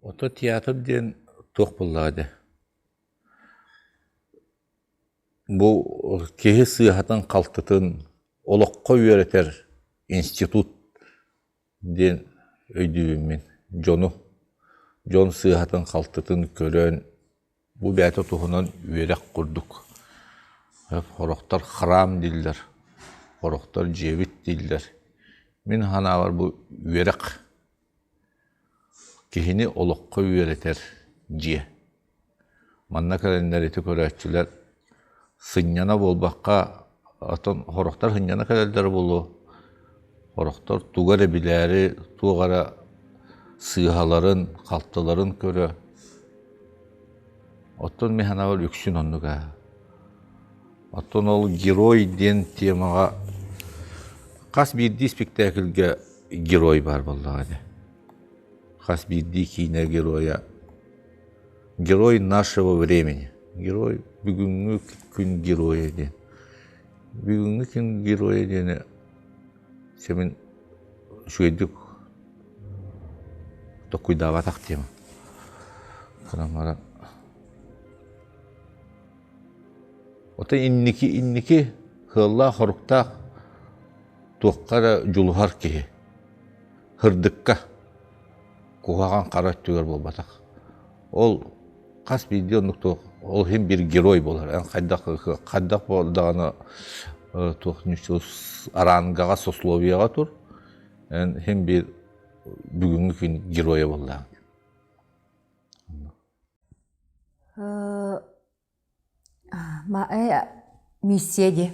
Ото театр ден тоқ бұллады. Бұл кеге сыйхатын қалтытын олыққа үйретер институт ден өйдігіммен Жон сыйхатын қалтытын көрен бұл бәті тұхынан үйерек құрдық. Хорықтар храм дейділер, хорықтар жевит дейділер. Мен хана бар бұл үйерек. Кехini олыққа үйретер жие. Манна кәлендеріті көрәтчілер сынняна болбаққа атын хорықтар сынняна кәлендері болу. Хорықтар туғары біләрі, туғары сыйхаларын, қалтыларын көрі. Оттон механа бол үксін оннуға. Оттон ол герой ден темаға қас бірді спектакльге герой бар болдағады. Қас бірді кейіне героя. Герой нашего времени. Герой бүгінгі күн героя ден. Бүгінгі күн героя дені семен шуедік тоқуйдава тақ тема. Қанамара. Ота инники хылла хорықтақ тоққара жулғар кеге. Хырдыққа куғаған қарат түгер болбатақ. Ол қас бейді онық тоқ, ол хем бір герой болар. Қайдақ болдағаны аранғаға сословияға тұр. Хем бір бүгінгі күн героя болдағын. Миссия де.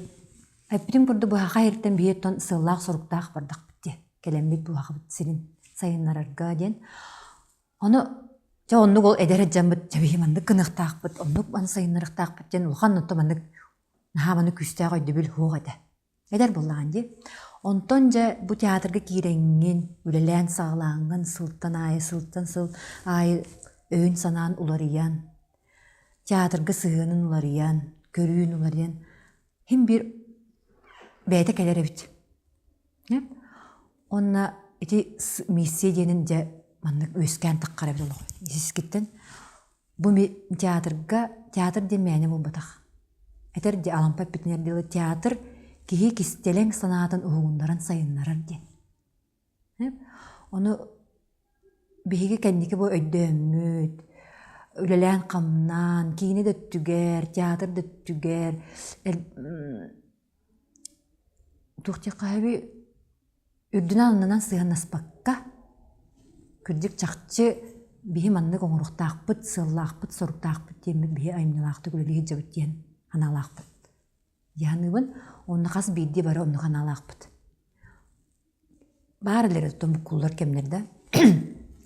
Әппірін бұрды бұғаға ерттен бейеттен сыллақ сұрықтақ бардық бітте. Кәлембет бұғаға біт сирин сайынларарға ден. Оны оннық ол әдәрі жамбыт жабейманды қынықтақ біт, оннық баны сайынларықтақ біттен ұлған ұтты манды нағаманы күстәғ өйді біл хоқ әді. Әдәр болаған де. Онтон жа бұ театрға кейренген, үлелән сағылаңын, сылттан айы өйін санан улариян. Театрға сығынын улариян, көрүйін улариян. Хем бір бәйті кәлер әбіт. Онна эти миссия денин же маннык өскән таққара бит олғой. Исискеттен бу театр демәне болбатақ. Әтер де алампа битнер деле театр кихи кистелең санатын угундаран сайыннарар де. Оны биһиге кәннеке бу өйдөммүт, үлелән камнан, кийини да түгәр, театр да түгәр. Тухти кайби үрдүнә аннан сыйганаспакка күрдик чакчы биһи манны коңуруктаакпыт, сыллаакпыт, соруктаакпыт темми биһи аймналаакты күлелиги жабыт диен аналаакпыт. Яныбын онны кас бийди бары онны аналаакпыт. Баарылары томукуллар кемнерде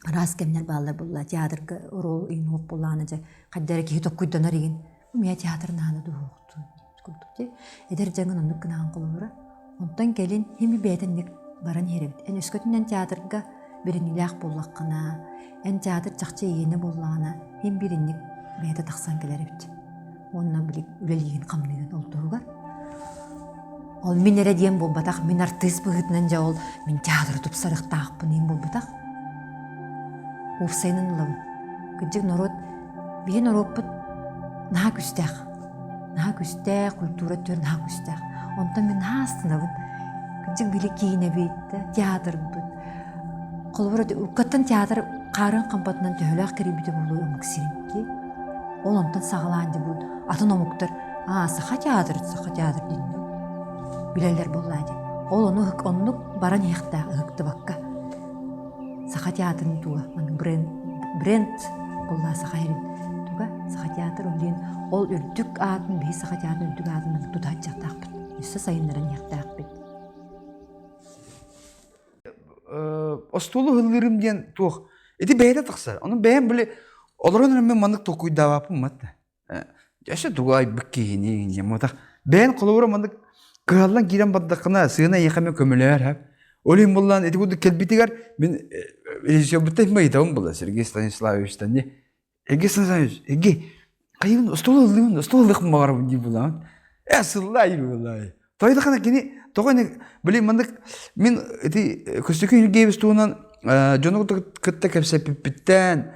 рас кемнер баалар булла театрга рол инок булланы же каддары ки токуйданар иген. Мия театр нааны дуукту. Эдер жаңын онны кынаган колура. Онтан келин хеми бетенник баран херебит. Эн өскөтүнөн театрга биринилак боллаккана, эн театр чакчы ийени боллагана, хем биринник бете таксан келеребит. Онна билик үлелигин камныгын олтуугар. Ол мен эре диен болбатак, мен артист быгытынан жа ол мен театр туп сарыктаакпын ин болбатак. Уфсайнын лым. Күджик народ, бие народпут наha күстәк, культура төр наha күстәк. Онтан мен астынабын. Күджик билик кийине бейті, театр бұд. Қолбырады, ұққаттан театр қарын қампатынан төхіләқ керебейді болуы өміксерінке. Ол онтан сағыланды бұд. Атын омықтыр, сақа театр дейді. Білелер болады. Ол оны онлық баран еқта ұқты баққа. Сақа театрын туға, бренд болла сақа ерін. Туға, сақа театр олейін. Ол үрдік атын, бей сақа театр үрдік атын тұдат жақтақ бұд. Үсі сайынларын еқтақ бұд. Остолу хыллырым ден туох. Эти бәйді тақсар. Оның бәйін біле, оларын мен мандық тоқуйдавапым матта. Яшы туғай бүккейіне, нематақ. Бәйін қолуыра мандық кығалан кейден баддақына сығына еқамен көмілер. Олейін болған, эти құды келбетігер, мен режиссер бұттайым бәйдауым болды, Сергей Станиславовичтан. Сергей Станиславович, қайын остолу хыллығым мағарабын дей болған. Сыллай болай. Тойды қана кені, тоғайны білей мандық, мен көстекі үйілгейбіз туынан жоны күтті кәпсәпіппіттен,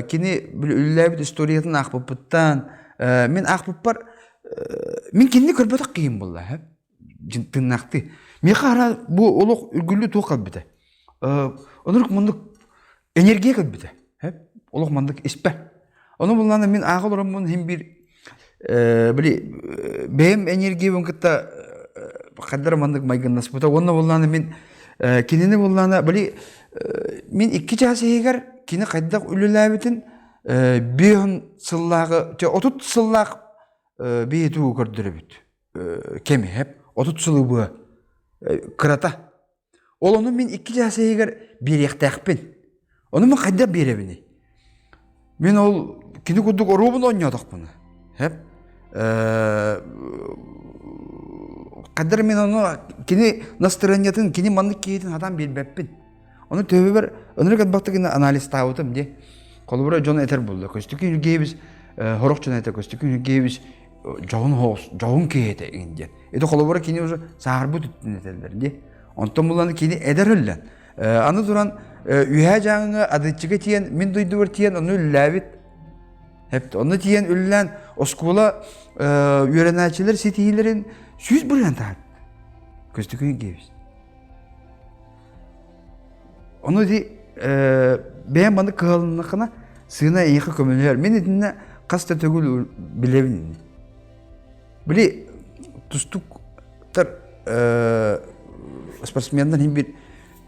kini böyle üllebit istoriyatın akbıpıttan men akbıpar men kinni körbetak kıyım bulla hep tırnaktı. Men kara bu oluk ülgülü tuğ kalbide. Onuruk munduk enerjiye kalbide. Hep oluk munduk ispe. Onu bullanda men ağıl oramın hem bir böyle benim enerjiye bunkitta kadar munduk maygınlas buta. Onu bullanda men kinini bullanda böyle men iki jası eger kini kaydak ülülebitin bir hın sıllağı, otut sıllag bir tuğ gördürübüt. Kemi hep otut sıllığı bu kırata. Onu men iki jası eger bir yaktakpin. Onu men kaydak birebini. Men ol kini kuduk orubun oynadık bunu. Hep kadar men onu kini настроениятын kini manlık kiyetin adam bilbepпин. Onu töbe bir önürük atbaqtı analiz tağıtım diye. Kolubura John Eter buldu. Köstükün ülgeyiz horok John Eter köstükün ülgeyiz John Hoss, John Kiyete ince. Edo kolubura kini uzun saharbut üttün eterler diye. Ondan bulanı kini eder öllen. Anı duran üye canını adıçıga tiyen, min duydu var tiyen onu üllevit. Hep onu tiyen üllen oskula yörenelçiler sitihilerin süz bulan taht. Köstükün ülgeyiz. Onu di beğen bana kıhalınlıkına sığına iyi kömülüyor. Men edinle kasta tögül bilevin. Bili tustuk tar sportsmenden hem bir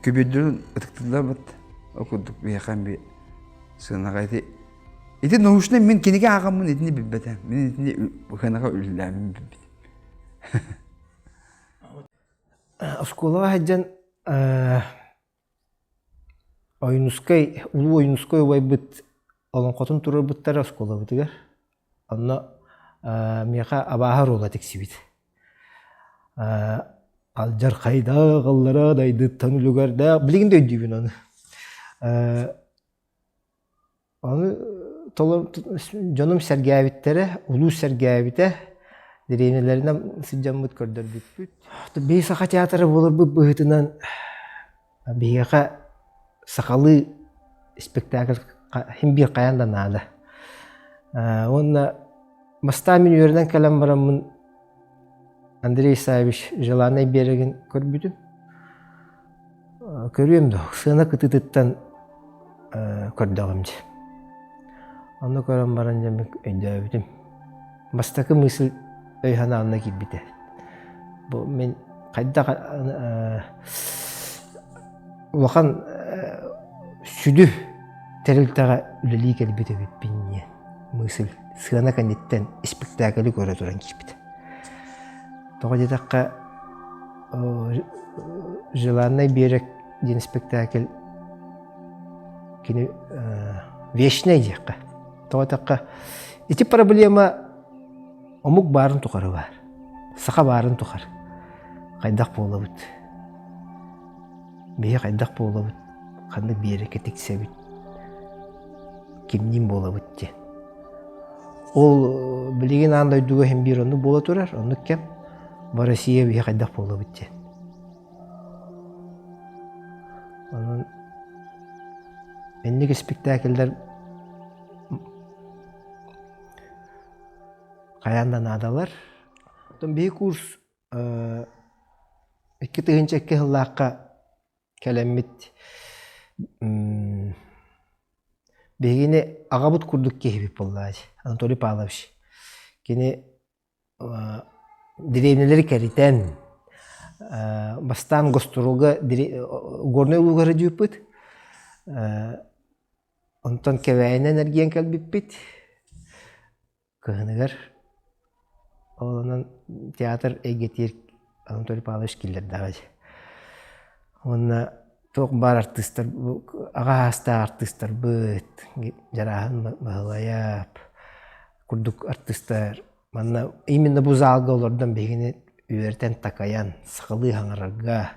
köbüdürün ıtıktılar bat okuduk bir yakan bir sığına gaydi. Eti nohuşna men kenege ağamın edini bilbeten. Men edini kanaga üllemin bilbeten. Oskula hajjan Oyunuskay, ulu oyunuskay obaybıt olan qotun turur bıttar oskola bıtıgar. Onna miyaqa abaha rola teksibit. Aljar kayda qallara daydı tanulugar da biligin döydü bin onu. Onu tolor canım sergavittere, ulu sergavite direynelerinden sıcamıt kördür büt. Bir saha teatrı bulur bu bıhıtından miyaqa sakalı spektakl hem bir kayandan nada. Onda Mastamin yöreden kalan baramın Andrei Isaievich Jelanay beregen körbüdüm. Körüyorum da sığına kıtıtıttan kördağımcı. Onda kalan baranca ben öndürdüm. Mastakı mısıl öyhana anla gibi de. Bu men kayda Vakan südü teriltağa üleliği gelbide binye. Mısıl sığana kanetten spektakli göre duran gibi. Toğa dakika Jelanay berek din spektakl kini veşne diyecek. Toğa dakika iti problema omuk barın tukarı var. Saka barın tukar. Kaydak boğulabıt. Beye kaydak boğulabıt. Kandık bir yere keteksebit. Kimliğin boğulabıt diye. Ol bilgin anday duga hem bir onu boğula turar. Onu kem Barasiye beye kaydak boğulabıt diye. Onun enlik spektakiller kayandan adalar. Bir kurs iki tığınca iki hıllakka kelemmit begini agabut kurduk ki hibip vallahi. Anatoli Pavlovich. Kini direvneleri keriten bastan gosturulga gorne ulgarı juput. Ondan kevayne energiyen kalbipit. Kıhınıgar onun teatr egetir Anatoli Pavlovich killer davacı. Ona çok bar artistler, aga hasta artistler büt, jarahan bahalayap, kurduk artistler. Mana imенно bu zalga olardan begini üverten takayan, sıkılı hangarga,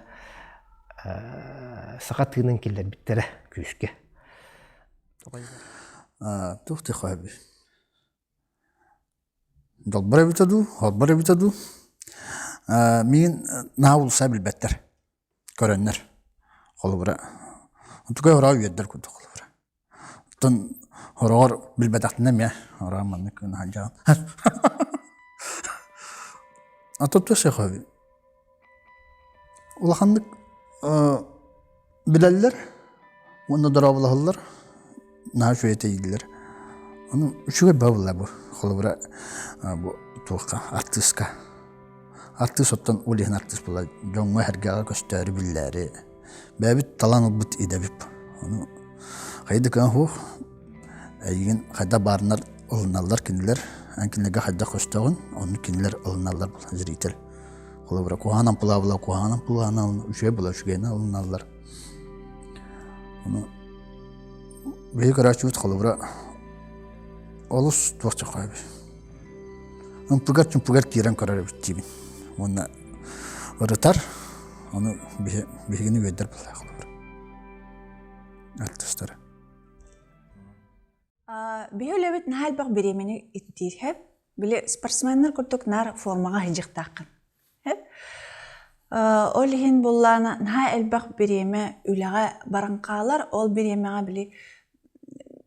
sakatının killer bittere küske. Tuhti abi. Dalbara bitadu, halbara bitadu. Min naul sabil better. Körenler. Kolubra. Tuka hora üyedler kudu kolubra. Оттон хорогор билбетактынам я. Ораа маннык күн хаджаан. Атотту сехаби. Улаханнык билеллер, оны дорабылахыллар, наha şöyle değiller. Onu şöyle bağlı bu. Kolubra bu tuğka artistka. Artist ottan ulihin artist bula. Jonga hergaga gösteri billeri. Bebit talan bit edebip. Onu haydi kan hu. Ayın hayda barnar olunallar kinler. Ankinlega hayda gösterin. Onu kinler olunallar bu zritel. Kolubra kuhanan pula kuhanan pula şöyle bula şöyle olunallar. Onu büyük araçlık kolubra. Olus tuğçak abi. Pugar kiran karar bittiğim. Ona öğreter, onu bir günü gönder bulur. Artistler. Böyle bir nahal bak birimini ittir hep. Bile sportsmenler kurtuk nar formaga hicik takın. Hep. Olihin bullana nahal bak birime ülaga barankalar ol birimega bile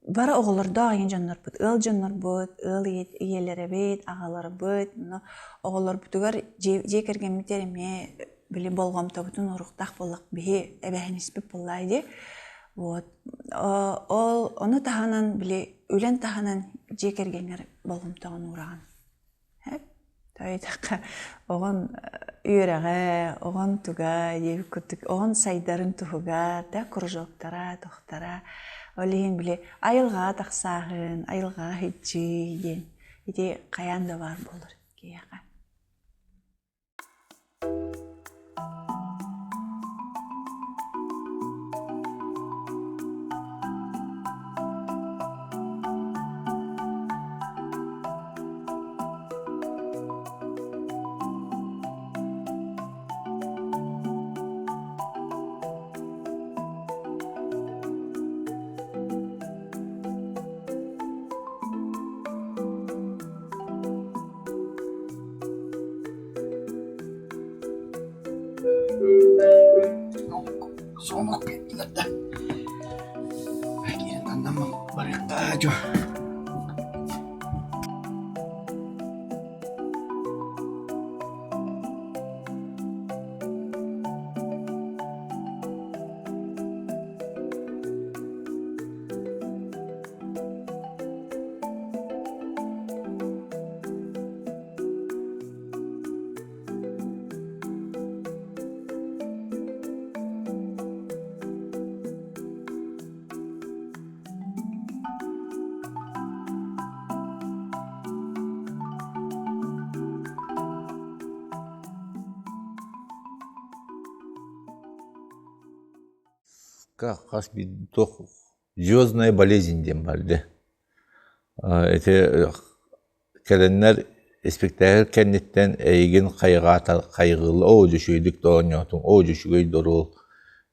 bara oğullarda ayın canlar bud, ıl canlar bud, ıl iyeleri bud, ağaları bud, oğullar budugar jekergen miterime bile bolgam tabutun oruqtaq bollaq bihi ebehin ispip bollaydı. Onu tahanan bile ölen tahanan jekergenler bolgam tağın uğrağın. Hep. Tabi taqa oğun üyereğe, oğun tuga, oğun saydarın tuhuga, da kurjoktara, tohtara. Olihin bile ayılga taqsağın, ayılga hicci den. İti qayan da var bolur kiyaqa. Soğuk ettiler de. Gelin anlamam. Barık da acı. Как bir звездная болезнь дем vardı. Ete kelenler spektakl kennetten eygin kaygılı o düşüydük doğanyatın o düşüydü doğru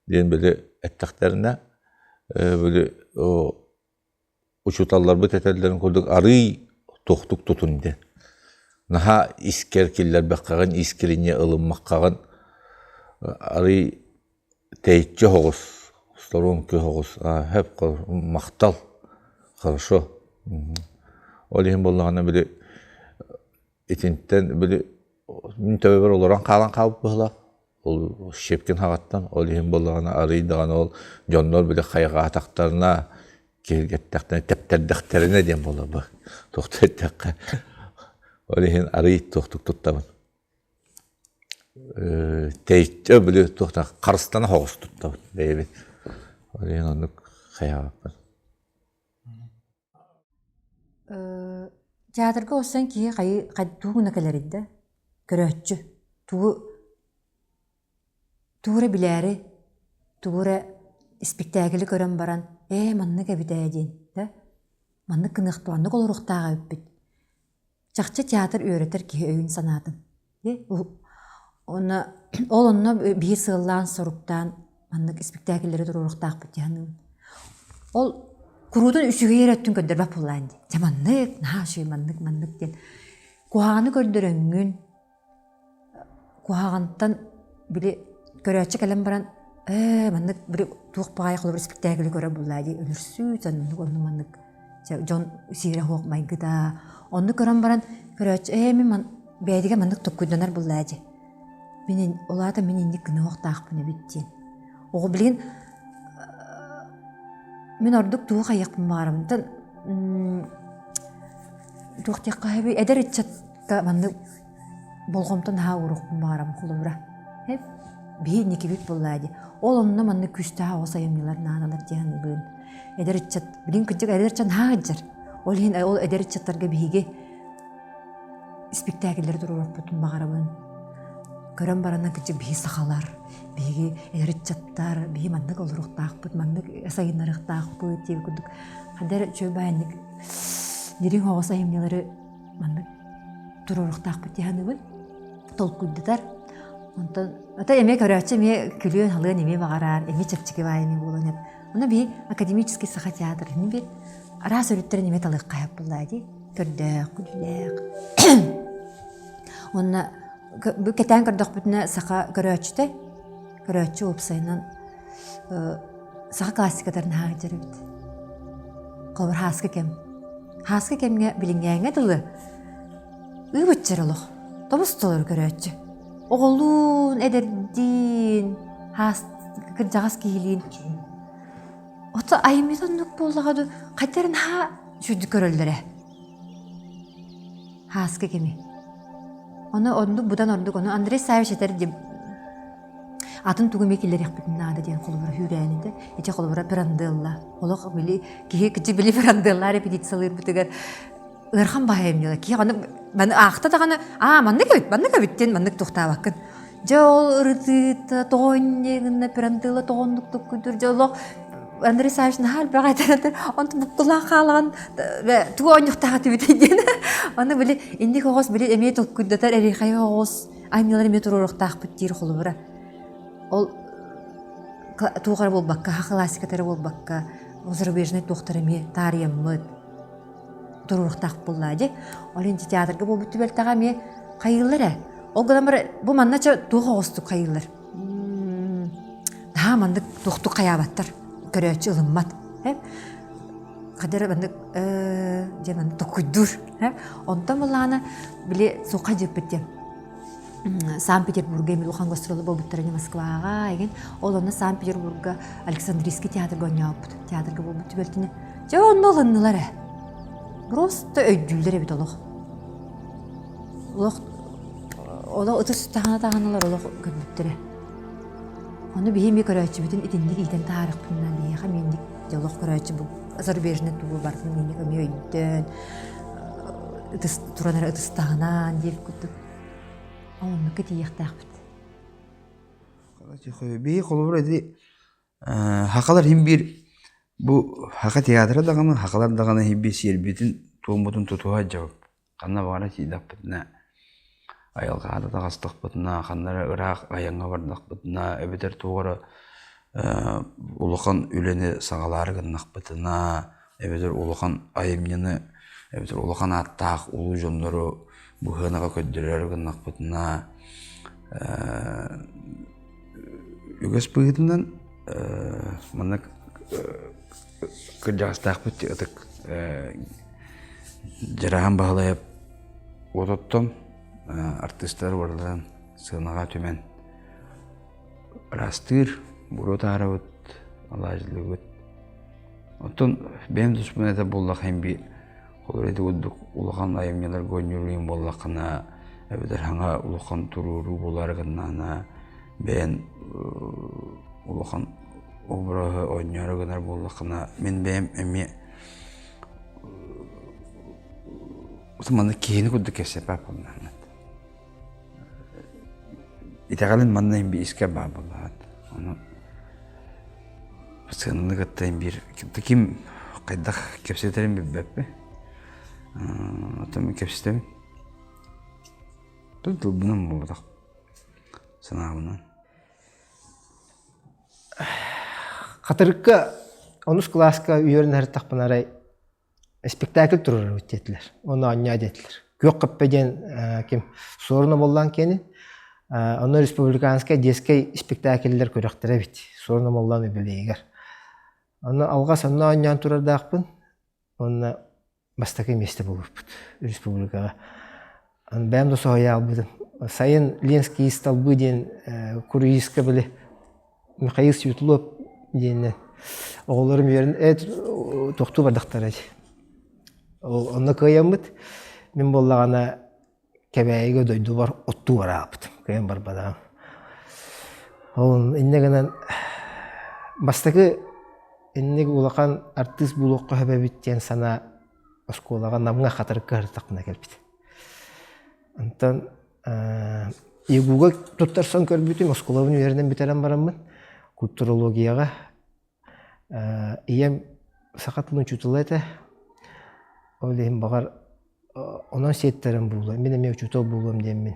diyen böyle ettaklarına böyle o uçutallar bu tetellerin kurduk arı tohtuk tutun de. Naha iskerkiller bakağın iskerinye ılınmak kağın arı teyitçi hoğuz. Сторонки хоғыз, хеп мақтал, хорошо. Олейін болғаны білі, етінттен білі, мен төбер оларан қалан қалып бұғыла. Ол шепкен хағаттан, олейін болғаны арыйдыған ол, жонлар білі қайға атақтарына, келгеттақтарына, тептердіқтеріне дем болы бұл. Тоқтеттаққа. Олейін арый тоқтық тұттамын. Тейітті білі тоқтақ қарыстана хоғыз тұттамын, бейбет. Олейін онық қаяғаппын. Театрга олсан ки туғына кәлерді, көрөтчі. Туғыра біләрі, туғыра спектаклі көрін баран, манны кәбіті әден, манны кынықту, анны қолырықтаға өппіт. Жақчы театр өретер ки өйін санатын. Ол онына бір сығылан сұрыптан, маннык спектакльлери туруруктаак бит яным. Ол курудун үсүгө эреттин көдөр бап буланды. Жаманнык, наашый маннык ден. Куаганы көрдөрөңүн. Куагантан биле көрөчү калем баран маннык бир туох багай холор спектакль көрө буллади өлүрсүү танны онны маннык жон сире хок майгыда онны көрөн баран көрөч мен бэдиге маннык токкуйданар буллади менин олата мен инди кынок таакпын биттин ого билген мен ордук туох аякпын баарымтан туох теккаби эдеричатта маннык болгомтон ха урукпун баарам холобра бии никибит буллади ол онна манны күстаа осайымнылар нааналар диэн бын эдеричат билин кыжык эдеричат хаажыр ол хин ол эдеричаттарга бииге спектакльдер туруруппутун багарабын көрөн барана кыжык бии сахалар бииге эдеричаттар бии маннык олуруктаакпыт маннык сайынарыктаакпыт дип күдүк кадер чөбайник нирин осайымнылары маннык туруруктаакпыт диэнбын толкуйдудар онтон ата эме көрөчү ме күлүн халыын эме багарар эме чепчиги бай эме болонеп уну би академический саха театр эми бир арас өрүттөрүн эме талык каяп буллайди көрдөк күллэк онна бу кетен көрдөк бүтүнө саха көрөчү опсайнан саха классикадарын хаажырбыт колбар хаска кемге билингенге дылы ыбытчырылык тобустолор көрөчү оголун эдердин хас кыржагас киилин ото айымитоннук боллагаду кайтерин ха жүдү көрөлдөрө хаска кеми онду будан ордук ону Андрей Савич этер деп атын тугуме килер якпытын наада деген колбура хүрээниде эче колбура Пиранделла олок били кихи кичи били Пиранделла репетициялар бутыгар ырхан баемнела ки аны мен ахта даганы маннык биттен маннык туктабаккын жол ырыты тооннегинне Пиранделла тооннуктук күдүр жолок Андрей Савичны хал багайтанатыр онту буктула калаган туоннуктага тибитен аны били инди когос били эме толкуйдатар эрихай когос айнылар эме туруруктаакпыт дир холубура ол тугар болбакка классикатары болбакка зарубежный доктор эме тарияммыт туруруктаак буллади ол инди театрга болбут түбөлтага ме кайыллар ол гамар бу маннача туга остук кайыллар мандык тукту каябаттар көрөчү ылыммат кадер бандык жеман токуйдур онтон буланы биле сука жеппетте Санкт-Петербурга эмил ухан гастролы болбуттар Москвага эген ол оны Санкт-Петербурга Александрийский театрга ойнопут театрга болбут түбөлтүнө жон олуннулар просто өйдүлдер бит олох отус таганалар олох көрбүттөр оны бихими көрөчү бүтүн итинник итен тарых пуннан бияха мендик жолох көрөчү бу зарубежный тубу бар мендик өйдөн туранар ытыстагынан деп күттүк онну кетияктаакпыт бии колбура эди хакалар хим бир бу хака театры даганы хакалар даганы хим бир сербитин туумутун тутуа жабып канна бара чийдакпытына айылгаада дагастыкпытына каннара ыраак аяңга бардакпытына эбетер тугара улахан үлене сагалары гыннакпытына эбетер улахан айымняны эбетер улахан аттаак улуу жондору буханага көддөрөр гыннакпытына үгөс быгытынан мана кыржагастаакпыт ытык жараган багалайып ототтом артисттар бардан сынага төмен растыр бурут арабыт алажлыгыт отон бем душман это болла хемби колреди удук улган айымнялар гонюрин боллакына эбедер ханга улган туруру боларгынана бен улган обрага ойнярыгынар боллакына мен бем эми усманы кийини кудук эсепап болнан итагалын манна эмби иске бабалат аны сынны гаттайм бир ким кайдах кепсетерим беппе атам кепстем тут бунун болдак санабынан катырыкка 10 класска үйөрүн хартакпынарай спектакль турар өттетилер. Оны анья детилер. Көк кеппеден ким сорunu боллан кени Оны республиканская детский спектакльлер көрөктөрө бит. Сорно моллан билегер. Оны алгас онна аннан турардакпын. Оны бастакы месте болуп республикага. Аны бәм да соя албыдым. Сайын Ленский столбы ден Куруиска биле Михаил Светлов ден оголорум ерин токту бардактар. Оны кыямыт. Мен боллагана кебәйге дойду бар, отту бар апты. Кыям бар бадам. Ол иннегенен бастакы иннег улақан артист булуққа хәбәбиттен сана осколага намга хатырыкка хыртакна келбит. Антан игуга туттарсан көрбүтүм осколабын верден битерен бараммын. Культурологияга ием сакатлын чутулата. Олем багар онан сеттерен булу. Мен эме чутул булум деммин.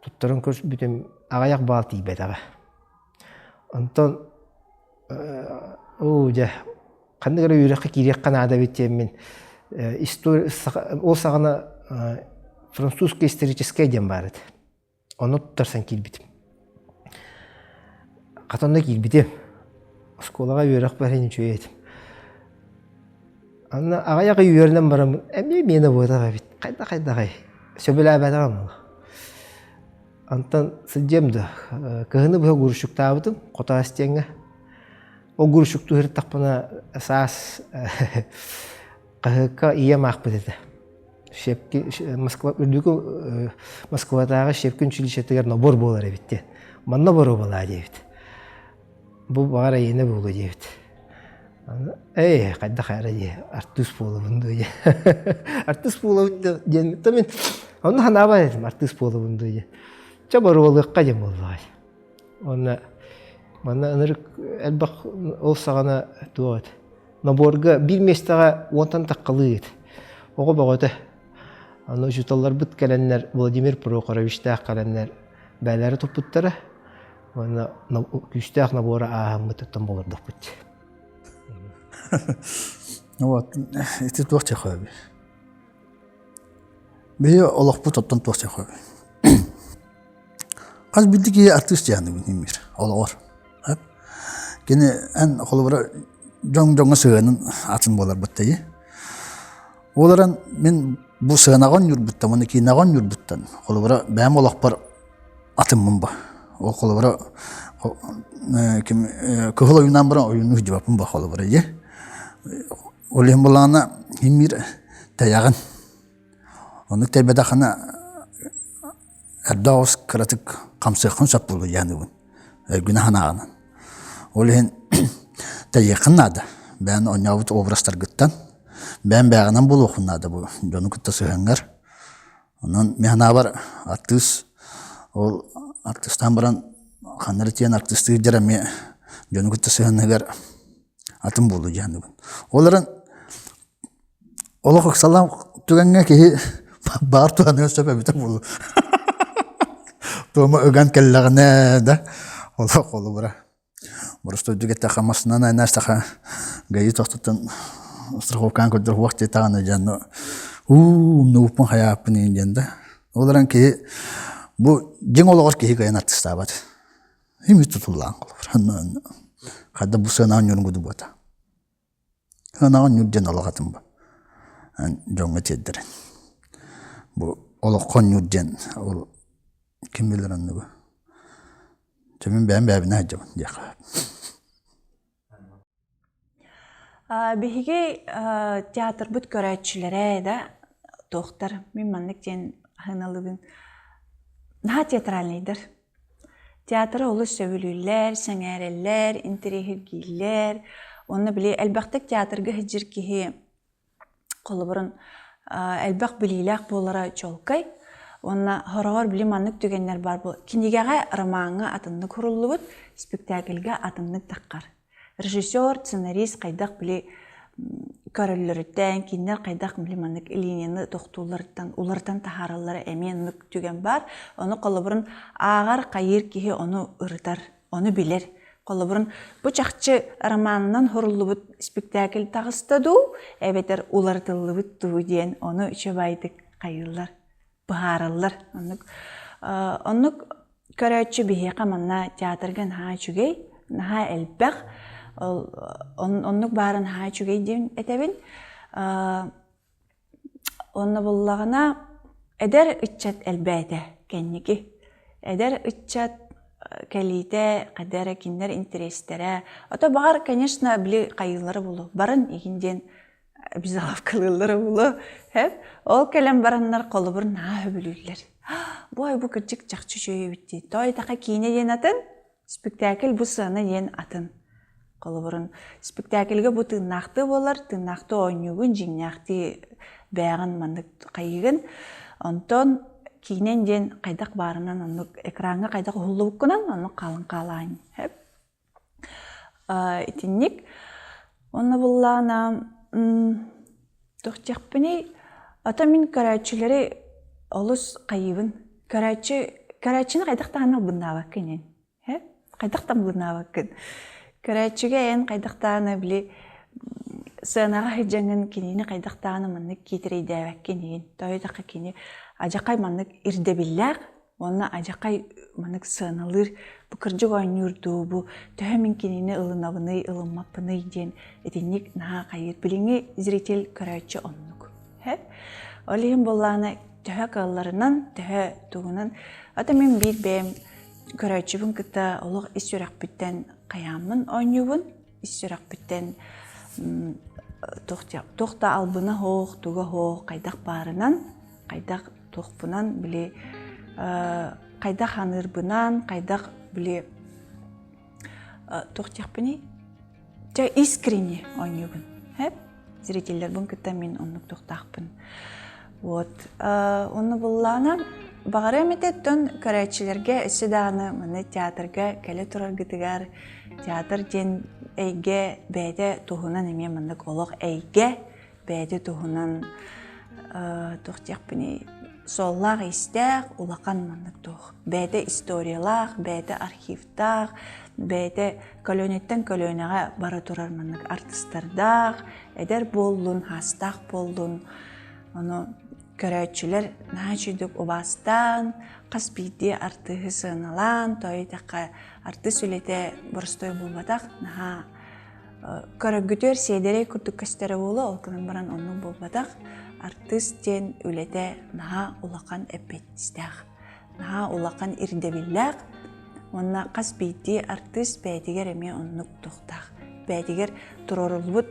Туттарын көрбүтүм агаяк бал тийбетага. Антан қандай көрі үйрекке керек қана ада беттемін. Ол сағана французский исторический дем бар еді. Оны тұттарсан келбетім. Қатонда келбетім. Сколаға үйрек бар ең чөй едім. Ағаяғы үйерінен барам. Әме мені бойдаға бет. Қайда. Сөбіл әбәдіғам. Антан сылдемді. Кығыны бұға көрішікті абыдым. Қота астенге. О гуршукту хыртакпана саас кахыка ия мақпыт еді. Москвадағы шепкі училищетігер набор болар ебітті. Манна бору бола дебіт. Бұл бағар айыны болу дебіт. Қайда қайра де, артус болу бұнду де. Артус болу бұнду де. Мен оны ханаба едім, артус болу бұнду де. Ча бору болуыққа дем болу. Оны Мана ынырык әлбақ ол сағана туғат. Наборға бір местаға онтан таққалы ет. Оғы бағыты. Аны жұталар бұт кәләнлер, Владимир Прохоровичтақ кәләнлер бәләрі тұппыттары. Аны күштақ наборы ағам бұттан болырдық бұт. Вот, это туақ чақы. Бейі олақ бұт оттан туақ чақы. Қаз білдігі артист яны бұн олағыр. Кені ән қолыбыра жоң-жоңы сығының атын болар бұттайы. Оларан мен бұл сығынаған юрбұттан, оны кейінаған юрбұттан қолыбыра бәм олақ бар атыммын ба. Ол қолыбыра күхіл ойынан бұрын ойыны үжібапын ба қолыбыра. Олайын болағына емір тәяғын. Оны тәйбәдақына әрдауыз кіратық қамсықын сап болу яны бұн. Күні ханағынан. Олайын тәйеқін бән оңауыт обрастар күттен. Бән бәғынан бұл оқын бұл. Жоны күтті сүйіңгер. Онын механа бар артист. Ол артистан баран қаныры тиен артисті жереме жоны күтті сүйіңгер атын болу жәні бұл. Оларын олық ұқсалам түгенге кейі бар туғаны өсіп әбіті болу. Тома ögan kellagna da ola qolu bura. Просто дүгетте хамасынан айнастаха гайы тоқтотан страховкан көдір уақыт етағаны жанны нуупын хаяпын енженді. Оларан кейі бұл жен олағыр кейі гайын артыстабады. Емі тұтылған қолыр. Қадда бұл сынаған үрін көді бұда. Сынаған үр жен олағатын ба. Жоңы теддірін. Бұл олаққан үр жен ол кім білер анны бұл. Жемін бәйін әжемін деқі. Бихиги театр бүт көрәтшілері да тоқтар. Мен маннық ден ғыналығын. Наға театральныйдыр. Театры олы сөбілілер, сәңәрелер, интерегілгейлер. Оны біле әлбәқтік театрғы хіджір кеге қолы бұрын әлбәқ білейләқ болара чолқай. Онна хорогор били маннык түгеннер бар бул. Кинигага романга атыннык хуруллубут, спектакльга атыннык таккар. Режиссер, сценарист кайдак били көрөллөрүттен, киндер кайдак били маннык линияны токтуулардан, улардан тахараллары эменник түген бар. Оны колобурун агар кайыр кихи оны ырытар, оны билер. Колобурун бу чакчы романынан хуруллубут спектакль тагыстаду, эбетер улартыллыбыт туу диен оны үчөбайдык кайырлар. Баараллар. Оннук көрөчү бихека манна театрга наха чүгей, наха элбэх, оннук барын наха чүгей ден этебин. Онна буллагана эдер ыччат элбэте кенники. Эдер ыччат калите, кадера киндер интерестере. Ото багар, конечно, били кайылары болу. Барын игинден бизалавкалылары болу. Ол келем бараннар колубур наха хөбүлүллер. Бой бу кырдык жакчы жөйө битти. Той така кийине ен атын, спектакль бу сыны ен атын. Колубурун спектакльге бу тыынакты болар, тыынакты ойнугун жиңнакты бәгын мандык кайыгын. Онтон кийинен ден кайдак барынан онну экранга кайдак хуллубуккунан онну калын калаан. Итинник онну буллана тохтякпыни ата мин көрөчүлери олус кайыбын. Көрөчүнү кайдактааны буннабак кенен. Кайдактан буннабак кен. Көрөчүгө эн кайдактааны били сынага хыжаңын кенени кайдактааны мындык китерейдебек кенен. Тойдакка кени ажакай мандык ирдебиллак, онна ажакай мандык сыналыр, бу кыржык ойнурду, бу төһөмин кенени ылынабыны, ылынмаппыны ден этинник наха кайыр. Билиңи зритель көрөчү оннук. Олиһин болланы төһө калларынан, төһө тугунан. Ата мен бит бем көрөчүбүн кыта олох исүрак биттен каямын ойнубун, исүрак биттен тохта албына хоох, туга хоох, кайдак барынан, кайдак тохпунан били кайдак ханырбынан, кайдак били тохтякпыни жа искренне ойнубун. Зрителлер бун кыта мен оннук тохтакпын. Вот. Онны буллана багары эмитеттен көрөчүлерге эссе даганы мына театрга келе турар гытыгар театр ден эйге бэде тухунан эме мындык олох эйге бэде тухунан тохтякпыни соллах истек улакан мындык тух. Бэде историялах, бэде архивтах, бэде көлөнеттен көлөнага бара турар мындык артисттардах, эдер болдун, хастах болдун. Ону көрөчүлер начидук убастан, каспиди артыгы сыналан, тойтакка арты сүлете борстой болбатак, наха көрөгүтөр сейдерей күрдүк кастары болу, олкынан баран онну болбатак, артист ден үлете наха улакан эппеттистах, наха улакан ирдебиллак, онна каспиди артист бәйтигер эме оннук тухтах, бәйтигер турорулбут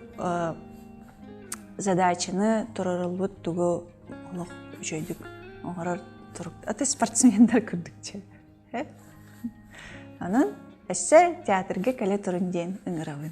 задачаны турорулбут тугу олох жөйдүк оңорор турук. Аты спортсмендар күрдүкче. Анын эссе театрга келе турун ден ыңырабын.